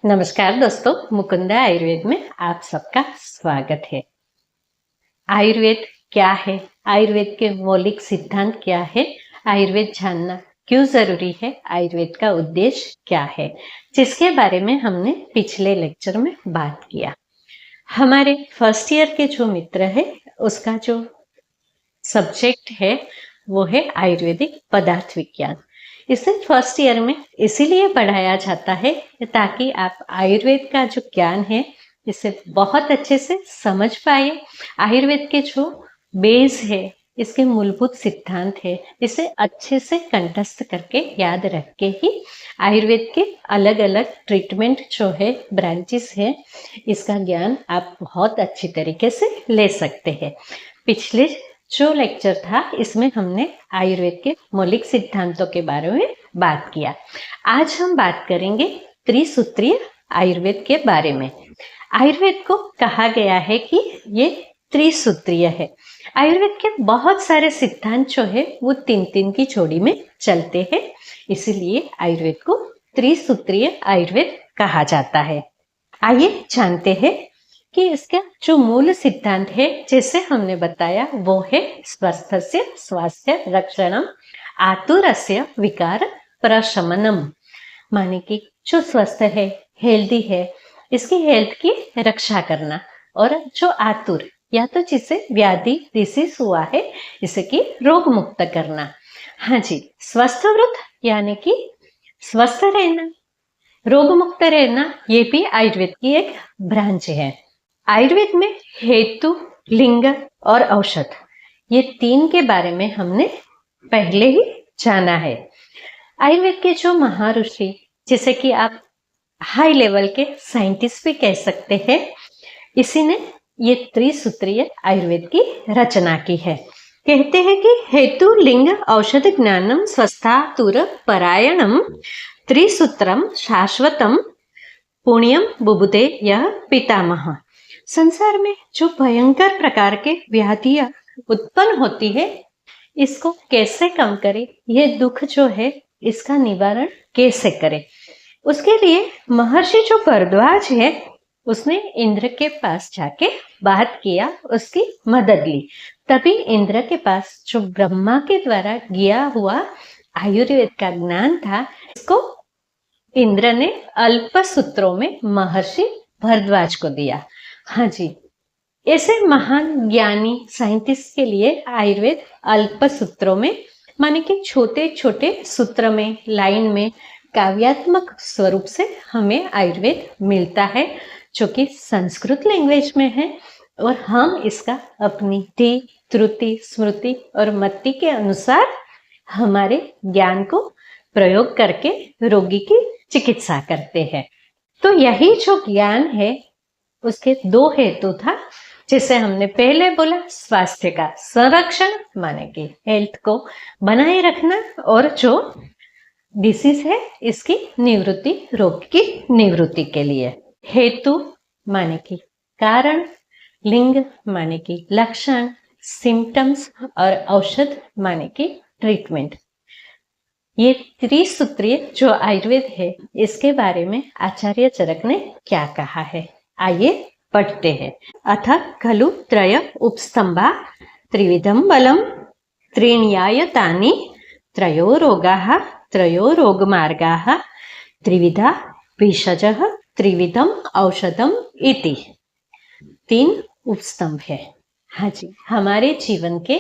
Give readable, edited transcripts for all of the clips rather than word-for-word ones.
नमस्कार दोस्तों, मुकुंदा आयुर्वेद में आप सबका स्वागत है। आयुर्वेद क्या है? आयुर्वेद के मौलिक सिद्धांत क्या है? आयुर्वेद जानना क्यों जरूरी है? आयुर्वेद का उद्देश्य क्या है? जिसके बारे में हमने पिछले लेक्चर में बात किया। हमारे फर्स्ट ईयर के जो मित्र है, उसका जो सब्जेक्ट है वो है आयुर्वेदिक पदार्थ विज्ञान। इसे फर्स्ट ईयर में इसीलिए पढ़ाया जाता है ताकि आप आयुर्वेद का जो ज्ञान है इसे बहुत अच्छे से समझ पाए। आयुर्वेद के जो बेस है, इसके मूलभूत सिद्धांत है, इसे अच्छे से कंठस्थ करके याद रख के ही आयुर्वेद के अलग अलग ट्रीटमेंट जो है, ब्रांचेस है, इसका ज्ञान आप बहुत अच्छी तरीके से ले सकते हैं। पिछले जो लेक्चर था इसमें हमने आयुर्वेद के मौलिक सिद्धांतों के बारे में बात किया। आज हम बात करेंगे त्रिसूत्रीय आयुर्वेद के बारे में। आयुर्वेद को कहा गया है कि ये त्रिसूत्रीय है। आयुर्वेद के बहुत सारे सिद्धांत जो है वो तीन तीन की जोड़ी में चलते हैं, इसीलिए आयुर्वेद को त्रिसूत्रीय आयुर्वेद कहा जाता है। आइए जानते हैं कि इसका जो मूल सिद्धांत है, जैसे हमने बताया, वो है स्वस्थस्य स्वास्थ्य रक्षणम आतुरस्य विकार प्रशमनम। माने कि जो स्वस्थ है, हेल्दी है, इसकी हेल्थ की रक्षा करना, और जो आतुर या तो जिसे व्याधि डिसीज हुआ है इसे की रोग मुक्त करना। हाँ जी, स्वस्थ वृद्ध यानी कि स्वस्थ रहना, रोग मुक्त रहना, ये भी आयुर्वेद की एक ब्रांच है। आयुर्वेद में हेतु, लिंग और औषध, ये तीन के बारे में हमने पहले ही जाना है। आयुर्वेद के जो महर्षि, जैसे कि आप हाई लेवल के साइंटिस्ट भी कह सकते हैं, इसी ने ये त्रिसूत्रीय आयुर्वेद की रचना की है। कहते हैं कि हेतु, लिंग, औषध, ज्ञानम, स्वस्थातुर परायणम त्रिसूत्रम शाश्वतम पुण्यम बुबुदे यह पितामह। संसार में जो भयंकर प्रकार के व्याधियां उत्पन्न होती है, इसको कैसे कम करे, ये दुख जो है इसका निवारण कैसे करे, उसके लिए महर्षि जो भरद्वाज है उसने इंद्र के पास जाके बात किया, उसकी मदद ली। तभी इंद्र के पास जो ब्रह्मा के द्वारा दिया हुआ आयुर्वेद का ज्ञान था, इसको इंद्र ने अल्प सूत्रों में महर्षि भरद्वाज को दिया। हाँ जी, ऐसे महान ज्ञानी साइंटिस्ट के लिए आयुर्वेद अल्प सूत्रों में, माने कि छोटे छोटे सूत्र में, लाइन में, काव्यात्मक स्वरूप से हमें आयुर्वेद मिलता है, जो कि संस्कृत लैंग्वेज में है, और हम इसका अपनी धी, त्रुटि, स्मृति और मति के अनुसार हमारे ज्ञान को प्रयोग करके रोगी की चिकित्सा करते हैं। तो यही जो ज्ञान है उसके दो हेतु था, जिसे हमने पहले बोला, स्वास्थ्य का संरक्षण, माने कि हेल्थ को बनाए रखना, और जो डिसीज है इसकी निवृत्ति, रोग की निवृत्ति के लिए। हेतु माने कि कारण, लिंग माने कि लक्षण, सिम्टम्स, और औषध माने कि ट्रीटमेंट। ये त्रिसूत्रीय जो आयुर्वेद है, इसके बारे में आचार्य चरक ने क्या कहा है, आइए पढ़ते हैं। अथ खलु त्रय उपस्तंभा त्रिविधम बलम त्रीण्यायतानि त्रयो रोगाः त्रयो रोगमार्गाः त्रिविधा भिषजः त्रिविधम औषधम इति। तीन उपस्तंभ है। हाँ जी, हमारे जीवन के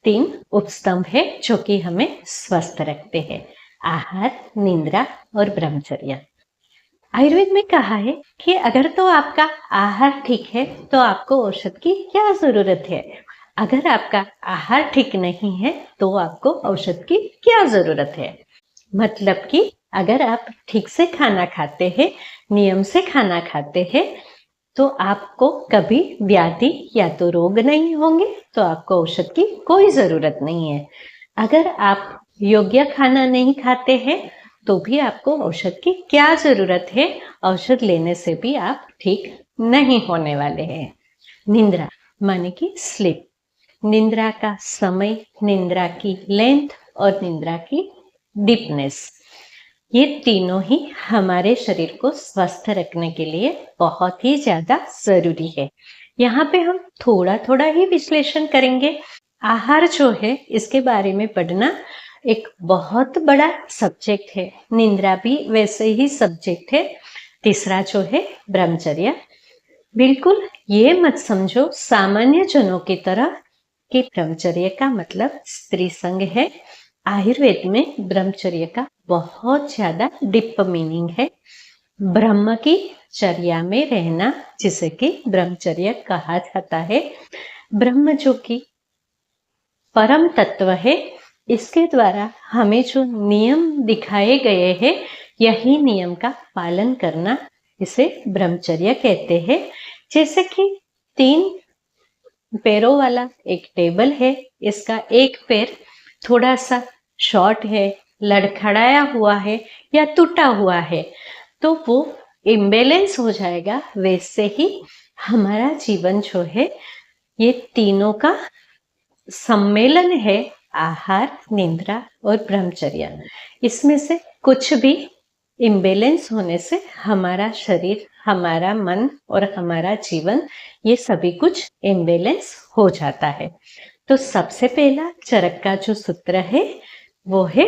तीन उपस्तंभ है जो कि हमें स्वस्थ रखते हैं: आहार, निद्रा और ब्रह्मचर्य। आयुर्वेद में कहा है कि अगर तो आपका आहार ठीक है तो आपको औषध की क्या जरूरत है, अगर आपका आहार ठीक नहीं है तो आपको औषध की क्या जरूरत है। मतलब कि अगर आप ठीक से खाना खाते हैं, नियम से खाना खाते हैं, तो आपको कभी व्याधि या तो रोग नहीं होंगे, तो आपको औषध की कोई जरूरत नहीं है। अगर आप योग्य खाना नहीं खाते हैं तो भी आपको औषध की क्या जरूरत है, औषध लेने से भी आप ठीक नहीं होने वाले हैं। निद्रा माने कि स्लीप, निद्रा का समय, निद्रा की लेंथ और निद्रा की डीपनेस। ये तीनों ही हमारे शरीर को स्वस्थ रखने के लिए बहुत ही ज्यादा जरूरी है। यहाँ पे हम थोड़ा थोड़ा ही विश्लेषण करेंगे। आहार जो है इसके बारे में पढ़ना एक बहुत बड़ा सब्जेक्ट है। निद्रा भी वैसे ही सब्जेक्ट है। तीसरा जो है ब्रह्मचर्य। बिल्कुल ये मत समझो सामान्य जनों की तरह कि ब्रह्मचर्य का मतलब स्त्री संग है। आयुर्वेद में ब्रह्मचर्य का बहुत ज्यादा डीप मीनिंग है। ब्रह्म की चर्या में रहना, जिसे कि ब्रह्मचर्य कहा जाता है। ब्रह्म जो कि परम तत्व है, इसके द्वारा हमें जो नियम दिखाए गए हैं, यही नियम का पालन करना, इसे ब्रह्मचर्य कहते हैं। जैसे कि 3 पैरों वाला एक टेबल है, इसका एक पैर थोड़ा सा शॉर्ट है, लड़खड़ाया हुआ है या टूटा हुआ है, तो वो इम्बेलेंस हो जाएगा। वैसे ही हमारा जीवन जो है ये तीनों का सम्मेलन है। आहार, निद्रा और ब्रह्मचर्य। इसमें से कुछ भी इम्बेलेंस होने से हमारा शरीर, हमारा मन और हमारा जीवन, ये सभी कुछ इम्बेलेंस हो जाता है। तो सबसे पहला चरक का जो सूत्र है वो है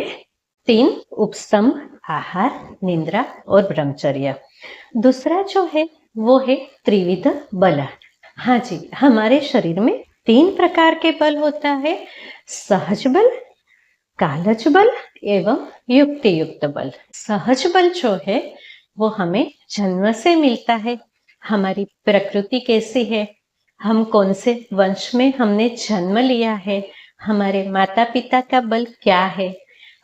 3 उपस्तंभ, आहार, निद्रा और ब्रह्मचर्य। दूसरा जो है वो है त्रिविध बल। हाँ जी, हमारे शरीर में 3 प्रकार के बल होता है। सहज बल, कालज बल एवं युक्ति युक्त बल। सहज बल जो है वो हमें जन्म से मिलता है। हमारी प्रकृति कैसी है, हम कौन से वंश में हमने जन्म लिया है, हमारे माता पिता का बल क्या है,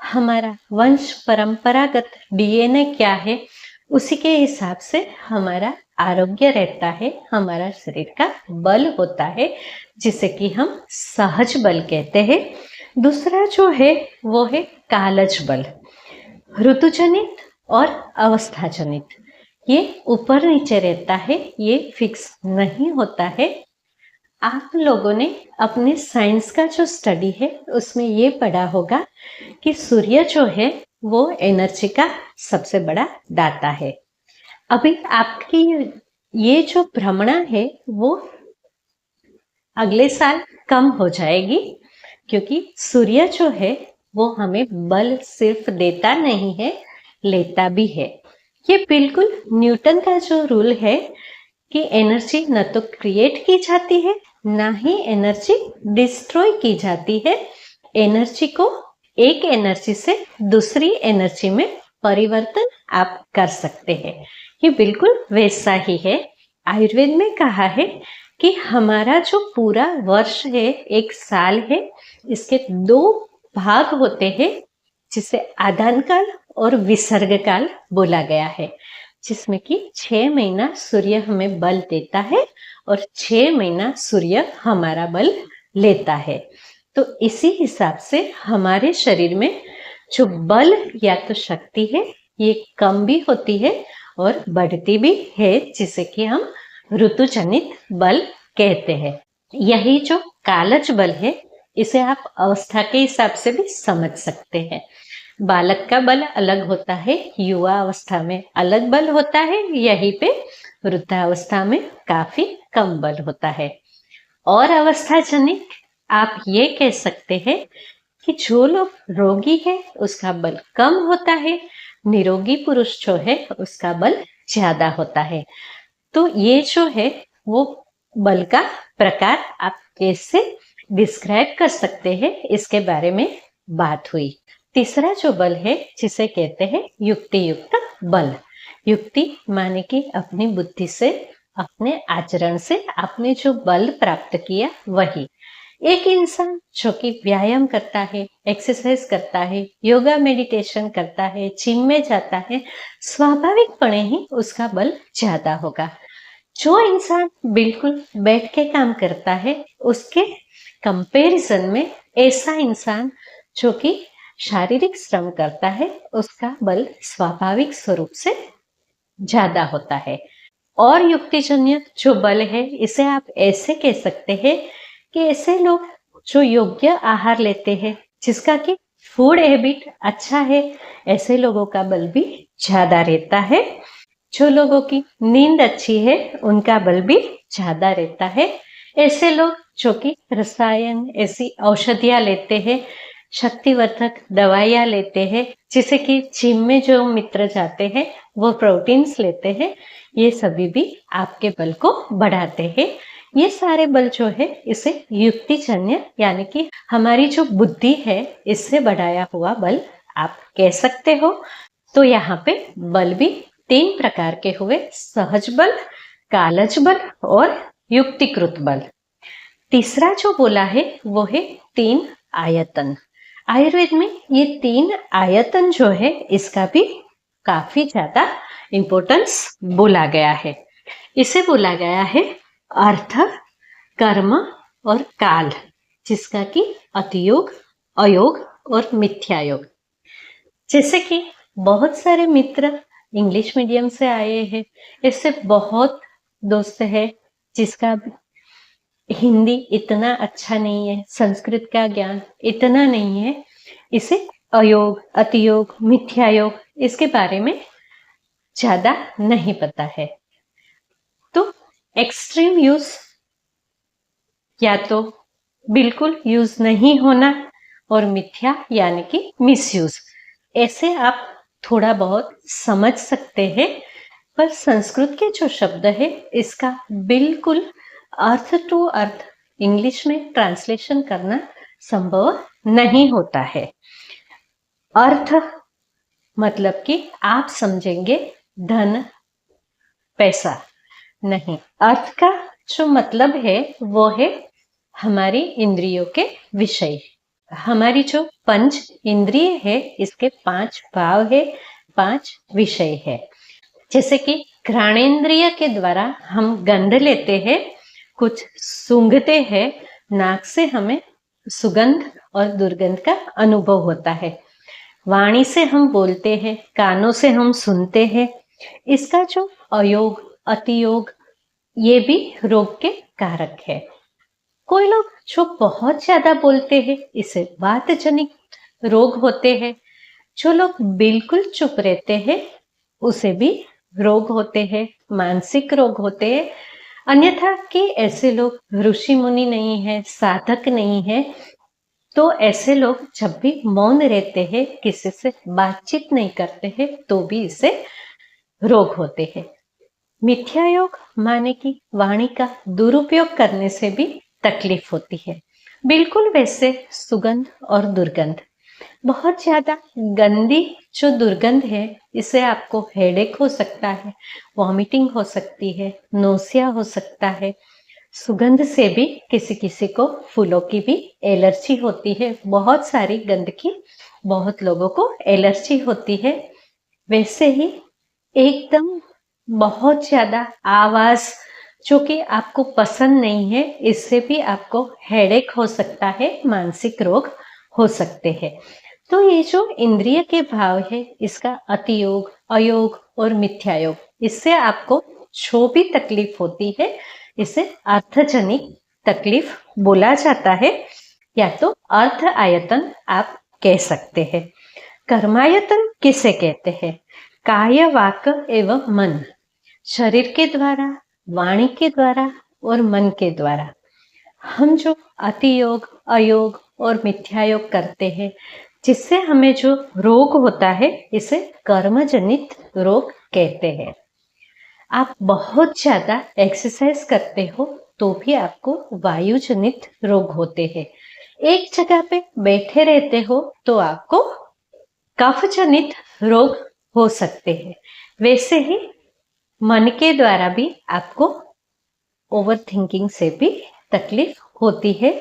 हमारा वंश परंपरागत डीएनए क्या है, उसी के हिसाब से हमारा आरोग्य रहता है, हमारा शरीर का बल होता है, जिसे कि हम सहज बल कहते हैं। दूसरा जो है वो है कालज बल। ऋतुजनित और अवस्था जनित, ये ऊपर नीचे रहता है, ये फिक्स नहीं होता है। आप लोगों ने अपने साइंस का जो स्टडी है उसमें ये पढ़ा होगा कि सूर्य जो है वो एनर्जी का सबसे बड़ा दाता है। अभी आपकी ये जो भ्रमणा है वो अगले साल कम हो जाएगी, क्योंकि सूर्य जो है वो हमें बल सिर्फ देता नहीं है, लेता भी है। ये बिल्कुल न्यूटन का जो रूल है कि एनर्जी न तो क्रिएट की जाती है, ना ही एनर्जी डिस्ट्रॉय की जाती है। एनर्जी को एक एनर्जी से दूसरी एनर्जी में परिवर्तन आप कर सकते हैं। ये बिल्कुल वैसा ही है। आयुर्वेद में कहा है कि हमारा जो पूरा वर्ष है, एक साल है, इसके 2 भाग होते हैं, जिसे आदान काल और विसर्ग काल बोला गया है। जिसमें कि 6 महीना सूर्य हमें बल देता है और 6 महीना सूर्य हमारा बल लेता है। तो इसी हिसाब से हमारे शरीर में जो बल या तो शक्ति है, ये कम भी होती है और बढ़ती भी है, जिसे कि हम ऋतुजनित बल कहते हैं। यही जो कालज बल है, इसे आप अवस्था के हिसाब से भी समझ सकते हैं। बालक का बल अलग होता है, युवा अवस्था में अलग बल होता है, यहीं पे वृद्धावस्था में काफी कम बल होता है। और अवस्था जनित आप ये कह सकते हैं कि जो लोग रोगी है उसका बल कम होता है, निरोगी पुरुष जो है उसका बल ज्यादा होता है। तो ये जो है वो बल का प्रकार आप कैसे डिस्क्राइब कर सकते हैं, इसके बारे में बात हुई। तीसरा जो बल है जिसे कहते हैं युक्ति युक्त बल। युक्ति माने कि अपनी बुद्धि से, अपने आचरण से आपने जो बल प्राप्त किया वही। एक इंसान जो कि व्यायाम करता है, एक्सरसाइज करता है, योगा मेडिटेशन करता है, जिम में जाता है, स्वाभाविकपणे ही उसका बल ज्यादा होगा। जो इंसान बिल्कुल बैठ के काम करता है, उसके कंपैरिजन में ऐसा इंसान जो कि शारीरिक श्रम करता है, उसका बल स्वाभाविक स्वरूप से ज्यादा होता है। और युक्तिजन्य जो बल है, इसे आप ऐसे कह सकते हैं कि ऐसे लोग जो योग्य आहार लेते हैं, जिसका कि फूड हैबिट अच्छा है, ऐसे लोगों का बल भी ज्यादा रहता है। जो लोगों की नींद अच्छी है उनका बल भी ज्यादा रहता है। ऐसे लोग जो कि रसायन ऐसी औषधियां लेते हैं, शक्तिवर्धक दवाइयां लेते हैं, जैसे कि जिम में जो मित्र जाते हैं वो प्रोटीन्स लेते हैं, ये सभी भी आपके बल को बढ़ाते हैं। ये सारे बल जो है इसे युक्तिजन्य यानी कि हमारी जो बुद्धि है इससे बढ़ाया हुआ बल आप कह सकते हो। तो यहाँ पे बल भी 3 प्रकार के हुए, सहज बल, कालज बल और युक्तिकृत बल। तीसरा जो बोला है वो है 3 आयतन। आयुर्वेद में ये 3 आयतन जो है इसका भी काफी ज्यादा इंपॉर्टेंस बोला गया है। इसे बोला गया है अर्थ, कर्म और काल, जिसका कि अतियोग, अयोग और मिथ्यायोग। जैसे कि बहुत सारे मित्र इंग्लिश मीडियम से आए हैं, इससे बहुत दोस्त है जिसका हिंदी इतना अच्छा नहीं है, संस्कृत का ज्ञान इतना नहीं है, इसे अयोग, अतियोग, मिथ्यायोग इसके बारे में ज्यादा नहीं पता है। तो एक्सट्रीम यूज या तो बिल्कुल यूज नहीं होना और मिथ्या यानी कि मिसयूज, ऐसे आप थोड़ा बहुत समझ सकते हैं। पर संस्कृत के जो शब्द है इसका बिल्कुल अर्थ टू अर्थ इंग्लिश में ट्रांसलेशन करना संभव नहीं होता है। अर्थ मतलब कि आप समझेंगे धन, पैसा नहीं। अर्थ का जो मतलब है वो है हमारी इंद्रियों के विषय। हमारी जो पंच इंद्रिय है इसके 5 भाव है, 5 विषय है। जैसे कि घ्राणेन्द्रिय के द्वारा हम गंध लेते हैं, कुछ सूंघते हैं, नाक से हमें सुगंध और दुर्गंध का अनुभव होता है। वाणी से हम बोलते हैं, कानों से हम सुनते हैं। इसका जो अयोग, अतियोग ये भी रोग के कारक है। कोई लोग जो बहुत ज्यादा बोलते हैं इसे वात जनित रोग होते हैं। जो लोग बिल्कुल चुप रहते हैं उसे भी रोग होते हैं, मानसिक रोग होते हैं। अन्यथा कि ऐसे लोग ऋषि मुनि नहीं है, साधक नहीं है, तो ऐसे लोग जब भी मौन रहते हैं, किसी से बातचीत नहीं करते हैं, तो भी इसे रोग होते हैं। मिथ्यायोग माने कि वाणी का दुरुपयोग करने से भी तकलीफ होती है। बिल्कुल वैसे सुगंध और दुर्गंध, बहुत ज्यादा गंदी जो दुर्गंध है इससे आपको हेडेक हो सकता है, वॉमिटिंग हो सकती है, नोसिया हो सकता है। सुगंध से भी किसी किसी को फूलों की भी एलर्जी होती है। बहुत सारी गंध की बहुत लोगों को एलर्जी होती है। वैसे ही एकदम बहुत ज्यादा आवाज जो कि आपको पसंद नहीं है, इससे भी आपको हेडेक हो सकता है, मानसिक रोग हो सकते हैं। तो ये जो इंद्रिय के भाव है इसका अतियोग, अयोग और मिथ्यायोग, इससे आपको जो भी तकलीफ होती है इसे अर्थजनित तकलीफ बोला जाता है, या तो अर्थ आयतन आप कह सकते हैं। कर्मायतन किसे कहते हैं? काय, वाक एवं मन, शरीर के द्वारा, वाणी के द्वारा और मन के द्वारा हम जो अतियोग, अयोग और मिथ्यायोग करते हैं, जिससे हमें जो रोग होता है इसे कर्मजनित रोग कहते हैं। आप बहुत ज्यादा एक्सरसाइज करते हो तो भी आपको वायुजनित रोग होते हैं। एक जगह पे बैठे रहते हो तो आपको कफजनित रोग हो सकते हैं। वैसे ही मन के द्वारा भी आपको ओवर थिंकिंग से भी तकलीफ होती है।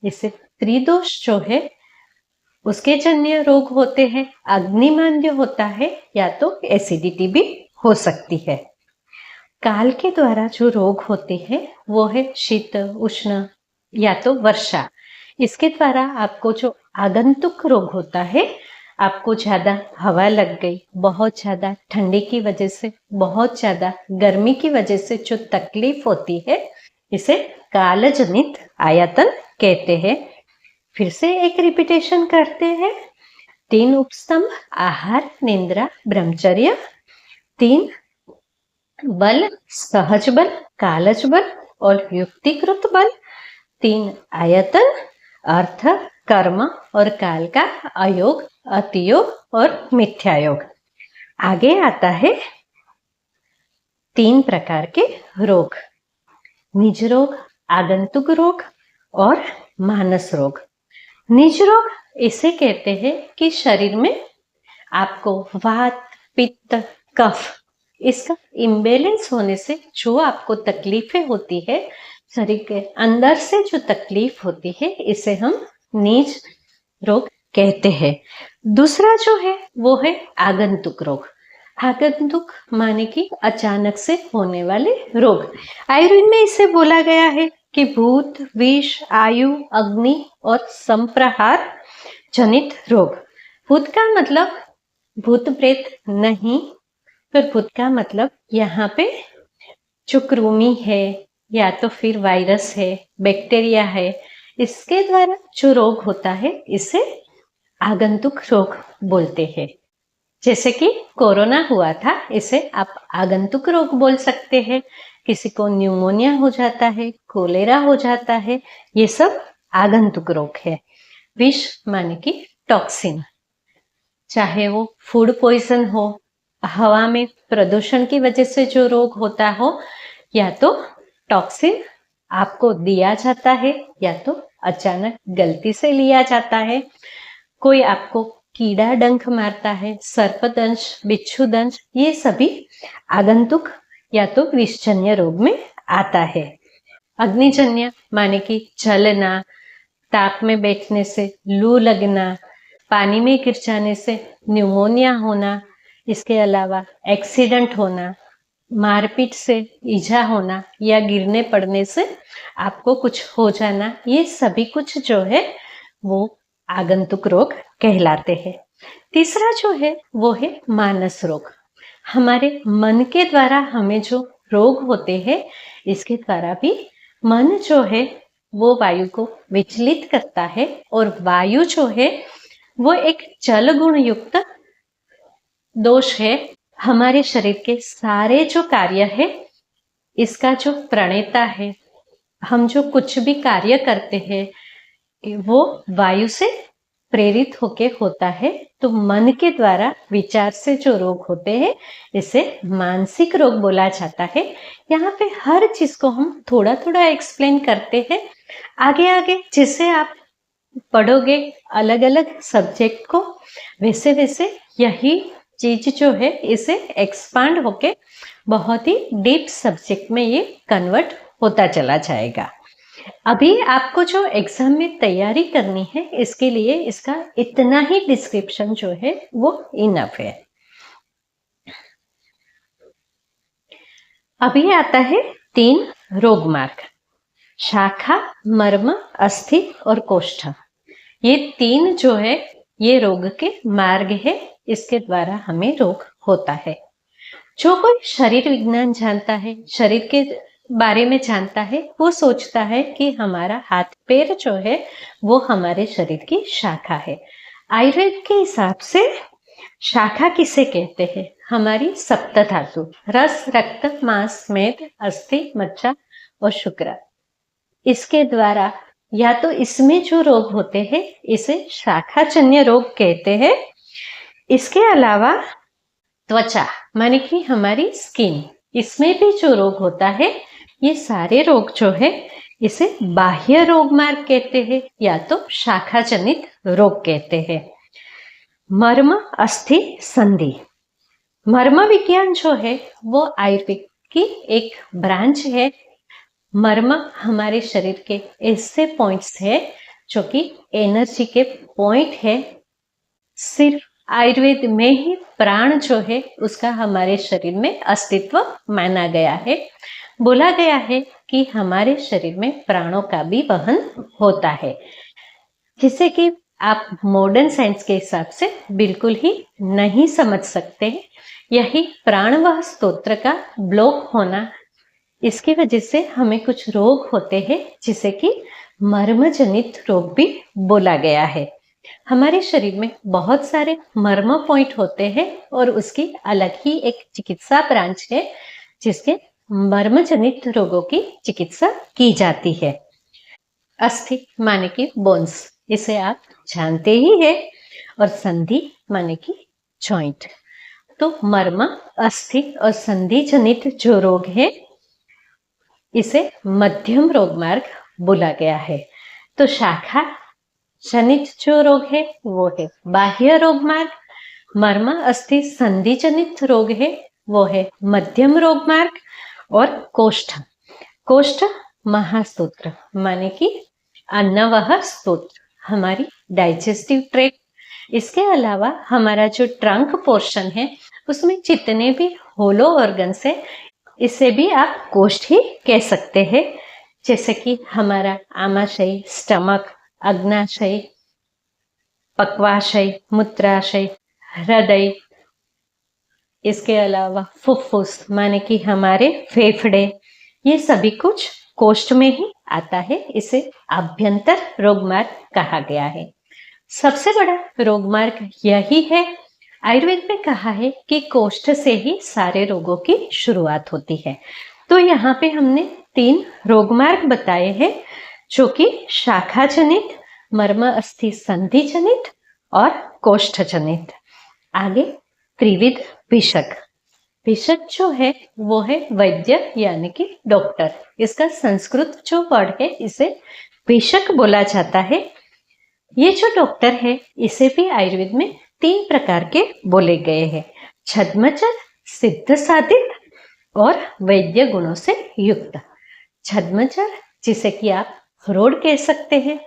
इससे त्रिदोष जो है उसके जन्य रोग होते हैं, अग्निमांद्य होता है, या तो एसिडिटी भी हो सकती है। काल के द्वारा जो रोग होते हैं वो है शीत, उष्ण या तो वर्षा। इसके द्वारा आपको जो आगंतुक रोग होता है, आपको ज्यादा हवा लग गई, बहुत ज्यादा ठंडी की वजह से, बहुत ज्यादा गर्मी की वजह से जो तकलीफ होती है इसे कालजनित आयतन कहते हैं। फिर से एक रिपीटेशन करते हैं। तीन उपस्तंभ आहार, निंद्रा, ब्रह्मचर्य। तीन बल, सहज बल, कालज बल और युक्तिकृत बल। तीन आयतन, अर्थ, कर्म और काल का अयोग, अतियोग और मिथ्यायोग। आगे आता है तीन प्रकार के रोग, निज रोग, आगंतुक रोग और मानस रोग। निज रोग इसे कहते हैं कि शरीर में आपको वात, पित्त, कफ इसका इम्बेलेंस होने से जो आपको तकलीफें होती है, शरीर के अंदर से जो तकलीफ होती है, इसे हम निज रोग कहते हैं। दूसरा जो है वो है आगंतुक रोग। आगंतुक माने कि अचानक से होने वाले रोग। आयुर्वेद में इसे बोला गया है कि भूत, विष, आयु, अग्नि और संप्रहार जनित रोग। भूत का मतलब भूत प्रेत नहीं, पर भूत का मतलब यहाँ पे जो कृमि है या तो फिर वायरस है, बैक्टीरिया है, इसके द्वारा जो रोग होता है इसे आगंतुक रोग बोलते हैं। जैसे कि कोरोना हुआ था, इसे आप आगंतुक रोग बोल सकते हैं। किसी को न्यूमोनिया हो जाता है, कोलेरा हो जाता है, ये सब आगंतुक रोग है। विष माने कि टॉक्सिन, चाहे वो फूड पॉइजन हो, हवा में प्रदूषण की वजह से जो रोग होता हो, या तो टॉक्सिन आपको दिया जाता है या तो अचानक गलती से लिया जाता है। कोई आपको कीड़ा डंक मारता है, सर्पदंश, बिच्छुदंश, ये सभी आगंतुक या तो विषजन्य रोग में आता है। अग्निजन्य माने कि जलना, ताप में बैठने से लू लगना, पानी में गिर जाने से न्यूमोनिया होना, इसके अलावा एक्सीडेंट होना, मारपीट से ईजा होना या गिरने पड़ने से आपको कुछ हो जाना, ये सभी कुछ जो है वो आगंतुक रोग कहलाते हैं। तीसरा जो है वो है मानस रोग। हमारे मन के द्वारा हमें जो रोग होते हैं, इसके द्वारा भी मन जो है वो वायु को विचलित करता है, और वायु जो है वो एक जल गुण युक्त दोष है। हमारे शरीर के सारे जो कार्य है, इसका जो प्रणेता है, हम जो कुछ भी कार्य करते हैं वो वायु से प्रेरित होके होता है। तो मन के द्वारा विचार से जो रोग होते हैं इसे मानसिक रोग बोला जाता है। यहाँ पे हर चीज को हम थोड़ा थोड़ा एक्सप्लेन करते हैं। आगे आगे जैसे आप पढ़ोगे अलग अलग सब्जेक्ट को, वैसे वैसे यही चीज जो है इसे एक्सपांड होके बहुत ही डीप सब्जेक्ट में ये कन्वर्ट होता चला जाएगा। अभी आपको जो एग्जाम में तैयारी करनी है, इसके लिए इसका इतना ही डिस्क्रिप्शन जो है वो इनफ है। अभी आता है तीन रोग मार्ग, शाखा, मर्म, अस्थि और कोष्ठ। ये तीन जो है ये रोग के मार्ग है, इसके द्वारा हमें रोग होता है। जो कोई शरीर विज्ञान जानता है, शरीर के बारे में जानता है, वो सोचता है कि हमारा हाथ पैर जो है वो हमारे शरीर की शाखा है। आयुर्वेद के हिसाब से शाखा किसे कहते हैं? हमारी सप्त धातु, रस, रक्त, मांस, मेद, अस्थि, मज्जा और शुक्र, इसके द्वारा या तो इसमें जो रोग होते हैं इसे शाखाजन्य रोग कहते हैं। इसके अलावा त्वचा माने कि हमारी स्किन, इसमें भी जो रोग होता है, ये सारे रोग जो है इसे बाह्य रोग मार्ग कहते हैं या तो शाखा जनित रोग कहते हैं। मर्म, अस्थि, संधि। मर्म विज्ञान जो है वो आयुर्वेद की एक ब्रांच है। मर्म हमारे शरीर के ऐसे पॉइंट्स है जो कि एनर्जी के पॉइंट है। सिर्फ आयुर्वेद में ही प्राण जो है उसका हमारे शरीर में अस्तित्व माना गया है। बोला गया है कि हमारे शरीर में प्राणों का भी वहन होता है, जिसे कि आप मॉडर्न साइंस के हिसाब से बिल्कुल ही नहीं समझ सकते। यही प्राणवाह स्तोत्र का ब्लॉक होना, इसकी वजह से हमें कुछ रोग होते हैं जिसे कि मर्मजनित रोग भी बोला गया है। हमारे शरीर में बहुत सारे मर्म पॉइंट होते हैं और उसकी अलग ही एक चिकित्सा ब्रांच है जिसके मर्म जनित रोगों की चिकित्सा की जाती है। अस्थि माने कि बोन्स, इसे आप जानते ही हैं, और संधि माने कि जॉइंट। तो मर्म, अस्थि और संधि जनित जो रोग है इसे मध्यम रोग मार्ग बोला गया है। तो शाखा जनित जो रोग है वो है बाह्य रोग मार्ग, मर्म अस्थि संधि जनित रोग है वो है मध्यम रोग मार्ग, और कोष्ठ, कोष्ठ महासूत्र माने कि अन्नवाह सूत्र, हमारी डाइजेस्टिव ट्रैक्ट। इसके अलावा हमारा जो ट्रंक पोर्शन है उसमें जितने भी होलो ऑर्गन्स है इसे भी आप कोष्ठ ही कह सकते हैं, जैसे कि हमारा आमाशय, स्टमक, अग्नाशय, पक्वाशय, मूत्राशय, हृदय। इसके अलावा फुफ्फुस माने कि हमारे फेफड़े, ये सभी कुछ कोष्ठ में ही आता है। इसे आभ्यंतर रोग मार्ग कहा गया है। सबसे बड़ा रोग मार्ग यही है। आयुर्वेद में कहा है कि कोष्ठ से ही सारे रोगों की शुरुआत होती है। तो यहाँ पे हमने 3 रोग मार्ग बताए हैं जो कि शाखा जनित, मर्म अस्थि संधि जनित और कोष्ठ जनित। आगे त्रिविध भिषक। भिषक जो है वो है वैद्य यानी कि डॉक्टर। इसका संस्कृत जो वर्ड है इसे भिषक बोला जाता है। ये जो डॉक्टर है इसे भी आयुर्वेद में 3 प्रकार के बोले गए हैं: छद्मचर, सिद्ध साधित और वैद्य गुणों से युक्त। छद्मचर जिसे कि आप रोड कह सकते हैं,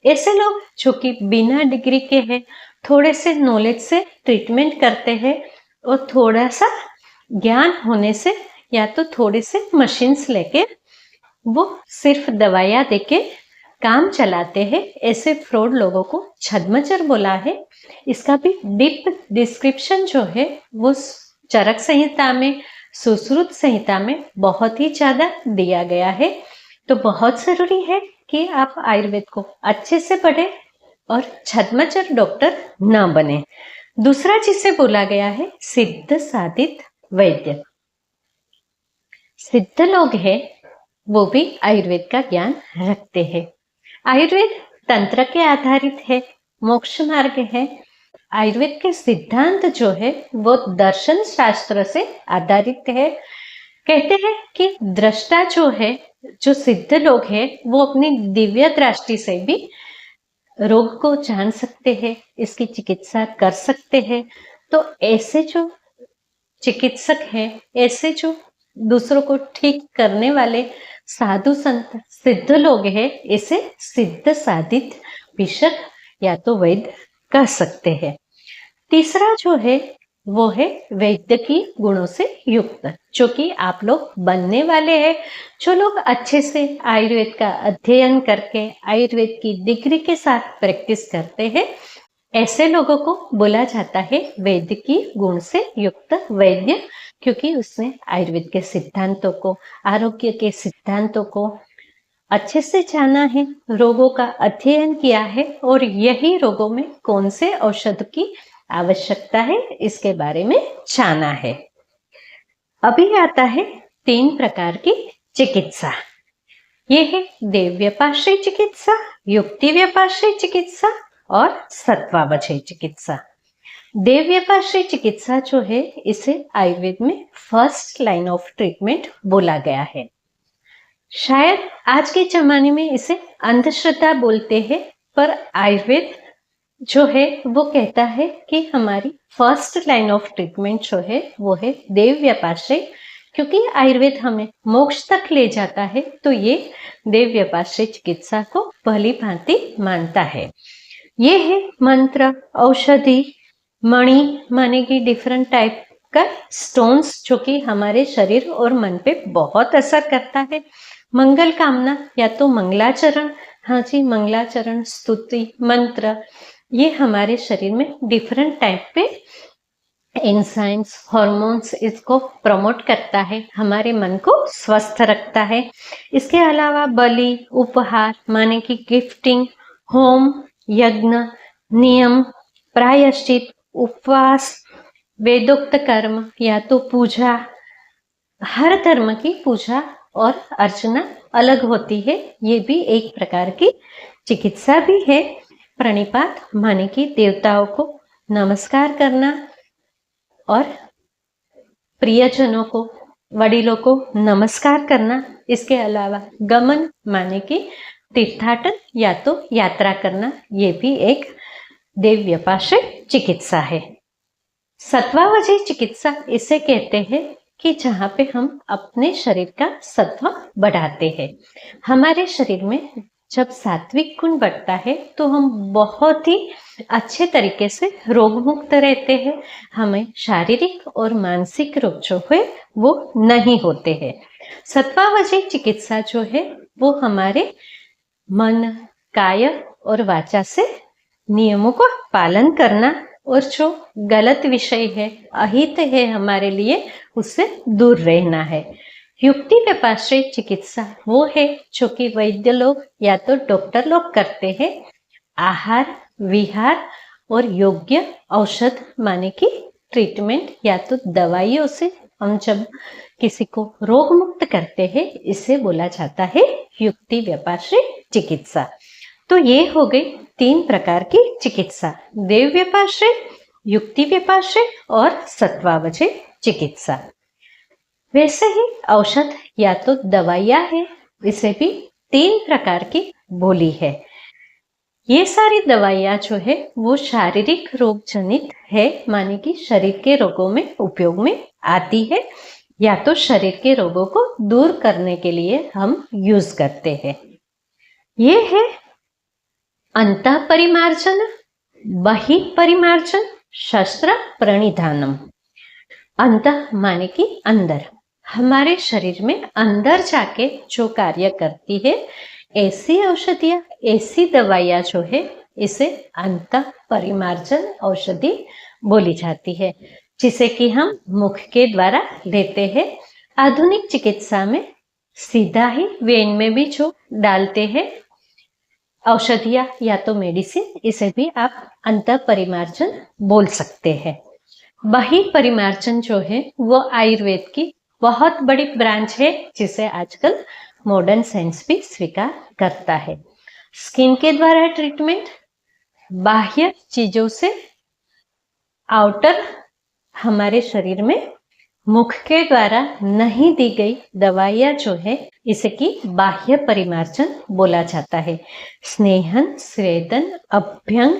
ऐसे लोग जो कि बिना डिग्री के हैं, थोड़े से नॉलेज से ट्रीटमेंट करते हैं और थोड़ा सा ज्ञान होने से या तो थोड़े से मशीन्स लेके वो सिर्फ दवाइयाँ देके काम चलाते हैं, ऐसे फ्रॉड लोगों को छद्मचर बोला है। इसका भी डीप डिस्क्रिप्शन जो है वो चरक संहिता में, सुश्रुत संहिता में बहुत ही ज्यादा दिया गया है। तो बहुत जरूरी है कि आप आयुर्वेद को अच्छे से पढ़ें और छद्मचर डॉक्टर ना बने। दूसरा जिसे बोला गया है सिद्ध साधित वैद्य। सिद्ध लोग हैं वो भी आयुर्वेद का ज्ञान रखते हैं। आयुर्वेद तंत्र के आधारित है, मोक्ष मार्ग है। आयुर्वेद के सिद्धांत जो है वो दर्शन शास्त्र से आधारित है। कहते हैं कि दृष्टा जो है, जो सिद्ध लोग हैं, वो अपनी दिव्य दृष्टि से भी रोग को जान सकते हैं, इसकी चिकित्सा कर सकते हैं। तो ऐसे जो चिकित्सक हैं, ऐसे जो दूसरों को ठीक करने वाले साधु संत सिद्ध लोग हैं, इसे सिद्ध साधित भिषक या तो वैद्य कह सकते हैं। तीसरा जो है वो है वैद्य की गुणों से युक्त, जो कि आप लोग बनने वाले हैं। जो लोग अच्छे से आयुर्वेद का अध्ययन करके आयुर्वेद की डिग्री के साथ प्रैक्टिस करते हैं, ऐसे लोगों को बोला जाता है वैद्य की गुण से युक्त वैद्य, क्योंकि उसने आयुर्वेद के सिद्धांतों को, आरोग्य के सिद्धांतों को अच्छे से जाना है, रोगों का अध्ययन किया है और यही रोगों में कौन से औषध की आवश्यकता है इसके बारे में जाना है। अभी आता है 3 प्रकार की चिकित्सा। ये है देव व्यपाश्रय चिकित्सा, युक्ति व्यपाश्रय चिकित्सा और सत्वावचय चिकित्सा। देव व्यपाश्रय चिकित्सा जो है इसे आयुर्वेद में फर्स्ट लाइन ऑफ ट्रीटमेंट बोला गया है। शायद आज के जमाने में इसे अंधश्रद्धा बोलते हैं, पर आयुर्वेद जो है वो कहता है कि हमारी फर्स्ट लाइन ऑफ ट्रीटमेंट जो है वो है देव व्यपाश्रय, क्योंकि आयुर्वेद हमें मोक्ष तक ले जाता है। तो ये देव व्यपाश्रय चिकित्सा को भली भांति मानता है। ये है मंत्र, औषधि, मणि माने कि डिफरेंट टाइप का स्टोन्स जो कि हमारे शरीर और मन पे बहुत असर करता है। मंगल कामना या तो मंगलाचरण, हाँ जी मंगलाचरण, स्तुति, मंत्र, ये हमारे शरीर में डिफरेंट टाइप पे एंजाइम्स, हॉर्मोन्स इसको प्रमोट करता है, हमारे मन को स्वस्थ रखता है। इसके अलावा बलि, उपहार माने कि गिफ्टिंग, होम, यज्ञ, नियम, प्रायश्चित, उपवास, वेदोक्त कर्म या तो पूजा, हर धर्म की पूजा और अर्चना अलग होती है। ये भी एक प्रकार की चिकित्सा भी है। प्रणिपात माने कि देवताओं को नमस्कार करना और प्रियजनों को, वडिलों को नमस्कार करना। इसके अलावा गमन माने कि तीर्थाटन या तो यात्रा करना, ये भी एक देवव्यपाश्रय चिकित्सा है। सत्वावजयी चिकित्सा इसे कहते हैं कि जहाँ पे हम अपने शरीर का सत्व बढ़ाते हैं। हमारे शरीर में जब सात्विक गुण बढ़ता है तो हम बहुत ही अच्छे तरीके से रोग मुक्त रहते हैं। हमें शारीरिक और मानसिक रोग जो है वो नहीं होते हैं। सत्वावजयी चिकित्सा जो है वो हमारे मन, काय और वाचा से नियमों को पालन करना और जो गलत विषय है, अहित है हमारे लिए, उससे दूर रहना है। युक्ति व्यपाश्रय चिकित्सा वो है जो कि वैद्य लोग या तो डॉक्टर लोग करते हैं। आहार, विहार और योग्य औषध माने कि ट्रीटमेंट या तो दवाइयों से हम जब किसी को रोग मुक्त करते हैं, इसे बोला जाता है युक्ति व्यपाश्रय चिकित्सा। तो ये हो गई 3 प्रकार की चिकित्सा, देव व्यपाश्रय, युक्ति व्यपाश्रय और सत्वावजयी चिकित्सा। वैसे ही औषध या तो दवाइयाँ है, इसे भी 3 प्रकार की बोली है। ये सारी दवाइयाँ जो है वो शारीरिक रोग जनित है, माने कि शरीर के रोगों में उपयोग में आती है या तो शरीर के रोगों को दूर करने के लिए हम यूज करते हैं। ये है अंतः परिमार्जन, बहिः परिमार्जन, शस्त्र प्रणिधानम। अंतः माने कि अंदर, हमारे शरीर में अंदर जाके जो कार्य करती है, ऐसी औषधियाँ, ऐसी दवाइयाँ जो है, इसे अंतः परिमार्जन औषधि बोली जाती है, जिसे कि हम मुख के द्वारा लेते हैं। आधुनिक चिकित्सा में सीधा ही वेन में भी जो डालते हैं औषधियाँ या तो मेडिसिन, इसे भी आप अंतः परिमार्जन बोल सकते हैं। बहिः परिमार्जन जो है वो आयुर्वेद की बहुत बड़ी ब्रांच है, जिसे आजकल मॉडर्न साइंस भी स्वीकार करता है। स्किन के द्वारा ट्रीटमेंट, बाह्य चीजों से आउटर हमारे शरीर में मुख के द्वारा नहीं दी गई दवाइयाँ जो है, इसे की बाह्य परिमार्जन बोला जाता है। स्नेहन, स्वेदन, अभ्यंग,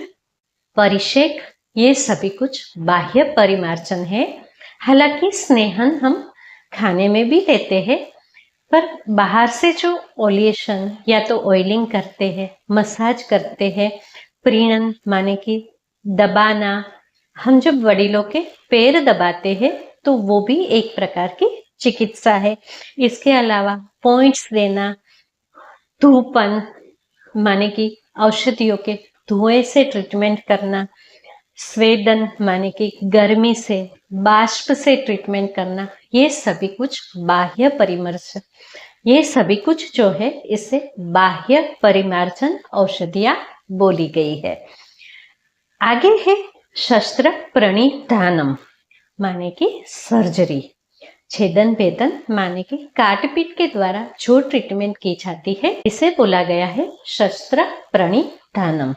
परिषेक, ये सभी कुछ बाह्य परिमार्जन है। हालांकि स्नेहन हम खाने में भी लेते हैं, पर बाहर से जो ओलिएशन या तो ऑयलिंग करते हैं, मसाज करते हैं, प्रीणन माने कि दबाना, हम जब वडीलों के पैर दबाते हैं तो वो भी एक प्रकार की चिकित्सा है। इसके अलावा पॉइंट्स देना, धूपन माने कि औषधियों के धुएं से ट्रीटमेंट करना, स्वेदन माने कि गर्मी से, बाष्प से ट्रीटमेंट करना, ये सभी कुछ बाह्य परिमार्जन, ये सभी कुछ जो है इसे बाह्य परिमार्जन औषधियाँ बोली गई है। आगे है शस्त्र प्रणिधानम माने कि सर्जरी, छेदन भेदन माने कि काटपीट के द्वारा जो ट्रीटमेंट की जाती है, इसे बोला गया है शस्त्र प्रणिधानम।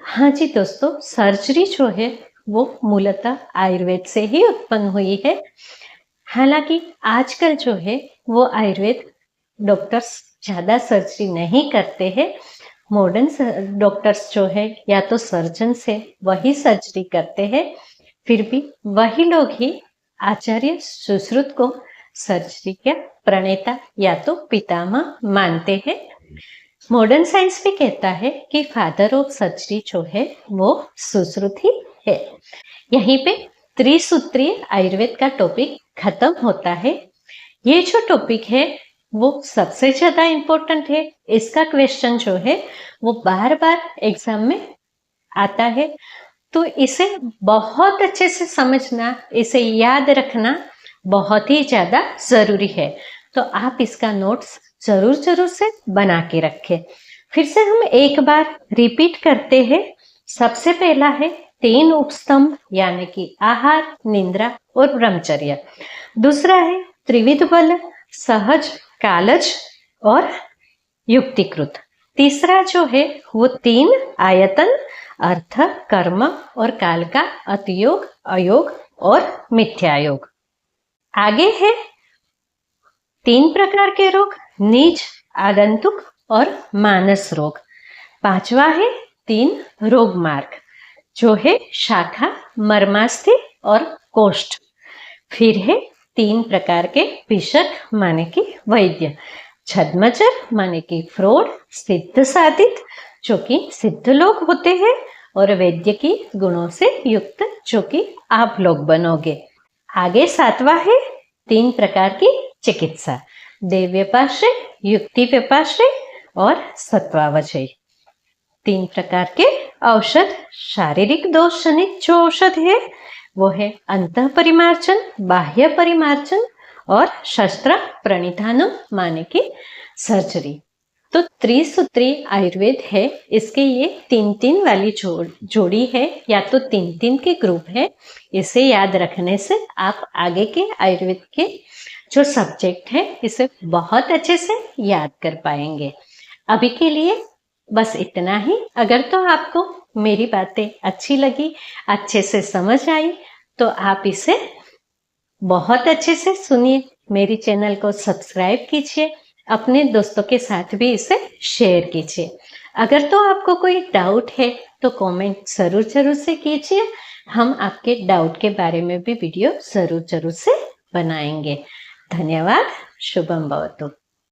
हाँ जी दोस्तों, सर्जरी जो है वो मूलतः आयुर्वेद से ही उत्पन्न हुई है। हालांकि आजकल जो है वो आयुर्वेद डॉक्टर्स ज़्यादा सर्जरी नहीं करते हैं। मॉडर्न डॉक्टर्स जो है या तो सर्जन से वही सर्जरी करते हैं, फिर भी वही लोग ही आचार्य सुश्रुत को सर्जरी के प्रणेता या तो पितामह मानते हैं। मॉडर्न साइंस भी कहता है कि फादर ऑफ सर्जरी जो है वो सुश्रुत ही है। यहीं पे त्रिसूत्रीय आयुर्वेद का टॉपिक खत्म होता है। ये जो टॉपिक है वो सबसे ज्यादा इम्पोर्टेंट है। इसका क्वेश्चन जो है वो बार बार एग्जाम में आता है, तो इसे बहुत अच्छे से समझना, इसे याद रखना बहुत ही ज्यादा जरूरी है। तो आप इसका नोट्स जरूर से बना के रखें। फिर से हम एक बार रिपीट करते हैं सबसे पहला है 3 उपस्तंभ यानी कि आहार, निद्रा और ब्रह्मचर्य। दूसरा है त्रिविध बल, सहज, कालज और युक्तिकृत। तीसरा जो है वो 3 आयतन, अर्थ, कर्म और काल का अतियोग, अयोग और मिथ्यायोग। आगे है 3 प्रकार के रोग, नीच, आगंतुक और मानस रोग। पांचवा है 3 रोग मार्ग, जो है शाखा, मर्मास्थि और कोष्ठ। फिर है 3 प्रकार के पिशक माने कि वैद्य, छद्मचर माने कि फ्रॉड, सिद्ध साधित जो कि सिद्ध लोग होते हैं, और वैद्य की गुणों से युक्त जो कि आप लोग बनोगे। आगे 7वां है 3 प्रकार की चिकित्सा, देव व्यपाश्रय, युक्ति व्यपाश्रय और सत्वावचय। 3 प्रकार के औषध, शारीरिक दोष जनित जो औषध है वो है अंतः परिमार्जन, बाह्य परिमार्जन और शस्त्र प्रणिधानम माने कि सर्जरी। तो त्रिसूत्री आयुर्वेद है, इसके ये 3-3 वाली जोड़ी है या तो 3-3 के ग्रुप है। इसे याद रखने से आप आगे के आयुर्वेद के जो सब्जेक्ट है इसे बहुत अच्छे से याद कर पाएंगे। अभी के लिए बस इतना ही। अगर तो आपको मेरी बातें अच्छी लगी, अच्छे से समझ आई, तो आप इसे बहुत अच्छे से सुनिए, मेरी चैनल को सब्सक्राइब कीजिए, अपने दोस्तों के साथ भी इसे शेयर कीजिए। अगर तो आपको कोई डाउट है तो कमेंट जरूर से कीजिए, हम आपके डाउट के बारे में भी वीडियो जरूर से बनाएंगे। धन्यवाद। शुभम भवतु।